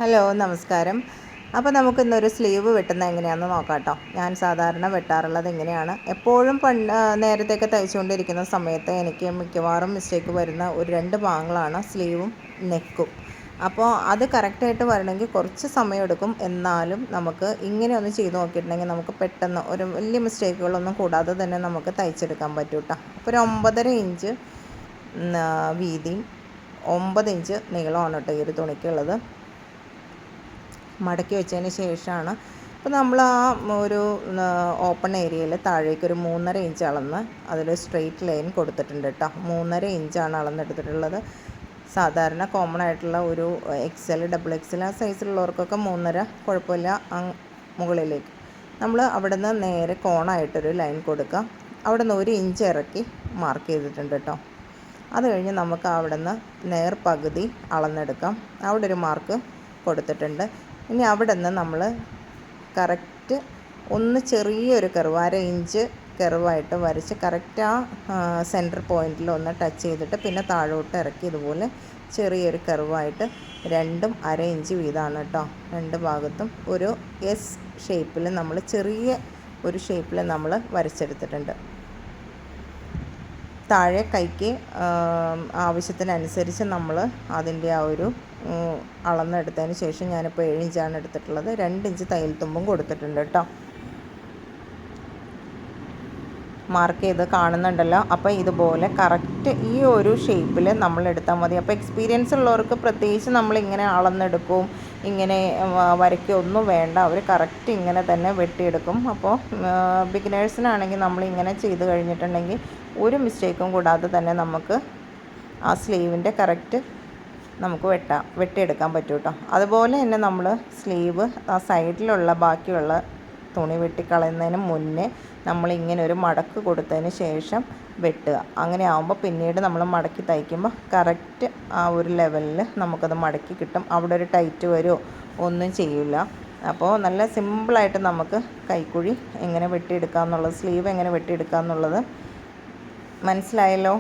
Hello നമസ്കാരം. അപ്പോൾ നമുക്കിന്നൊരു സ്ലീവ് വെട്ടുന്നത് എങ്ങനെയാണെന്ന് നോക്കാം കേട്ടോ. ഞാൻ സാധാരണ വെട്ടാറുള്ളത് എങ്ങനെയാണ്, എപ്പോഴും നേരത്തെയൊക്കെ തയ്ച്ചുകൊണ്ടിരിക്കുന്ന സമയത്ത് എനിക്ക് മിക്കവാറും മിസ്റ്റേക്ക് വരുന്ന ഒരു രണ്ട് ഭാഗങ്ങളാണ് സ്ലീവും നെക്കും. അപ്പോൾ അത് കറക്റ്റായിട്ട് വരണമെങ്കിൽ കുറച്ച് സമയമെടുക്കും. എന്നാലും നമുക്ക് ഇങ്ങനെ ഒന്ന് ചെയ്ത് നോക്കിയിട്ടുണ്ടെങ്കിൽ നമുക്ക് പെട്ടെന്ന് ഒരു വലിയ മിസ്റ്റേക്കുകളൊന്നും കൂടാതെ തന്നെ നമുക്ക് തയ്ച്ചെടുക്കാൻ പറ്റും കേട്ടോ. അപ്പോൾ ഒരു 9.5 ഇഞ്ച് വീതിയും 9 ഇഞ്ച് നീളമാണ് കേട്ടോ ഈ ഒരു തുണിക്കുള്ളത്. മടക്കി വെച്ചതിന് ശേഷമാണ് ഇപ്പോൾ നമ്മൾ ഒരു ഓപ്പൺ ഏരിയയിൽ താഴേക്ക് ഒരു 3.5 ഇഞ്ച് അളന്ന് അതിൽ സ്ട്രെയിറ്റ് ലൈൻ കൊടുത്തിട്ടുണ്ട് കേട്ടോ. 3.5 ഇഞ്ചാണ് അളന്നെടുത്തിട്ടുള്ളത്. സാധാരണ കോമൺ ആയിട്ടുള്ള ഒരു XL, XXL ആ സൈസിലുള്ളവർക്കൊക്കെ 3.5 കുഴപ്പമില്ല. മുകളിലേക്ക് നമ്മൾ അവിടെ നിന്ന് നേരെ കോണായിട്ടൊരു ലൈൻ കൊടുക്കുക. അവിടെ നിന്ന് 1 ഇഞ്ച് ഇറക്കി മാർക്ക് ചെയ്തിട്ടുണ്ട് കേട്ടോ. അത് കഴിഞ്ഞ് നമുക്ക് അവിടെ നിന്ന് നേർപകുതി അളന്നെടുക്കാം. അവിടെ ഒരു മാർക്ക് കൊടുത്തിട്ടുണ്ട്. ഇനി അവിടെ നിന്ന് നമ്മൾ കറക്റ്റ് ഒന്ന് ചെറിയൊരു കർവ് 1/2 ഇഞ്ച് കർവായിട്ട് വരച്ച് കറക്റ്റ് ആ സെൻറ്റർ പോയിൻറ്റിൽ ഒന്ന് ടച്ച് ചെയ്തിട്ട് പിന്നെ താഴോട്ട് ഇറക്കി ഇതുപോലെ ചെറിയൊരു കർവായിട്ട് 2ഉം 1/2 ഇഞ്ച് വീതമാണ് കേട്ടോ. രണ്ട് ഭാഗത്തും ഒരു S ഷേപ്പിൽ നമ്മൾ ചെറിയ ഒരു ഷേപ്പിൽ നമ്മൾ വരച്ചെടുത്തിട്ടുണ്ട്. താഴെ കൈക്ക് ആവശ്യത്തിനനുസരിച്ച് നമ്മൾ അതിൻ്റെ ആ ഒരു അളന്നെടുത്തതിന് ശേഷം ഞാനിപ്പോൾ 7 ഇഞ്ചാണ് എടുത്തിട്ടുള്ളത്. 2 ഇഞ്ച് തയ്യൽ തുമ്പും കൊടുത്തിട്ടുണ്ട് കേട്ടോ. മാർക്ക് ചെയ്ത് കാണുന്നുണ്ടല്ലോ. അപ്പോൾ ഇതുപോലെ കറക്റ്റ് ഈ ഒരു ഷേപ്പിൽ നമ്മൾ എടുത്താൽ മതി. അപ്പോൾ എക്സ്പീരിയൻസ് ഉള്ളവർക്ക് പ്രത്യേകിച്ച് നമ്മളിങ്ങനെ അളന്നെടുക്കും, ഇങ്ങനെ വരയ്ക്കൊന്നും വേണ്ട. അവർ കറക്റ്റ് ഇങ്ങനെ തന്നെ വെട്ടിയെടുക്കും. അപ്പോൾ ബിഗിനേഴ്സിനാണെങ്കിൽ നമ്മളിങ്ങനെ ചെയ്ത് കഴിഞ്ഞിട്ടുണ്ടെങ്കിൽ ഒരു മിസ്റ്റേക്കും കൂടാതെ തന്നെ നമുക്ക് ആ സ്ലീവിൻ്റെ കറക്റ്റ് നമുക്ക് വെട്ടിയെടുക്കാൻ പറ്റും കേട്ടോ. അതുപോലെ തന്നെ നമ്മൾ സ്ലീവ് ആ സൈഡിലുള്ള ബാക്കിയുള്ള തുണി വെട്ടിക്കളയുന്നതിന് മുന്നേ നമ്മളിങ്ങനെ ഒരു മടക്ക് കൊടുത്തതിന് ശേഷം വെട്ടുക. അങ്ങനെ ആകുമ്പോൾ പിന്നീട് നമ്മൾ മടക്കി തയ്ക്കുമ്പോൾ കറക്റ്റ് ആ ഒരു ലെവലിൽ നമുക്കത് മടക്കി കിട്ടും. അവിടെ ഒരു ടൈറ്റ് വരുമോ ഒന്നും ചെയ്യില്ല. അപ്പോൾ നല്ല സിമ്പിളായിട്ട് നമുക്ക് കൈക്കുഴി എങ്ങനെ വെട്ടിയെടുക്കുക എന്നുള്ളത്, സ്ലീവ് എങ്ങനെ വെട്ടിയെടുക്കുക എന്നുള്ളത് മനസ്സിലായല്ലോ.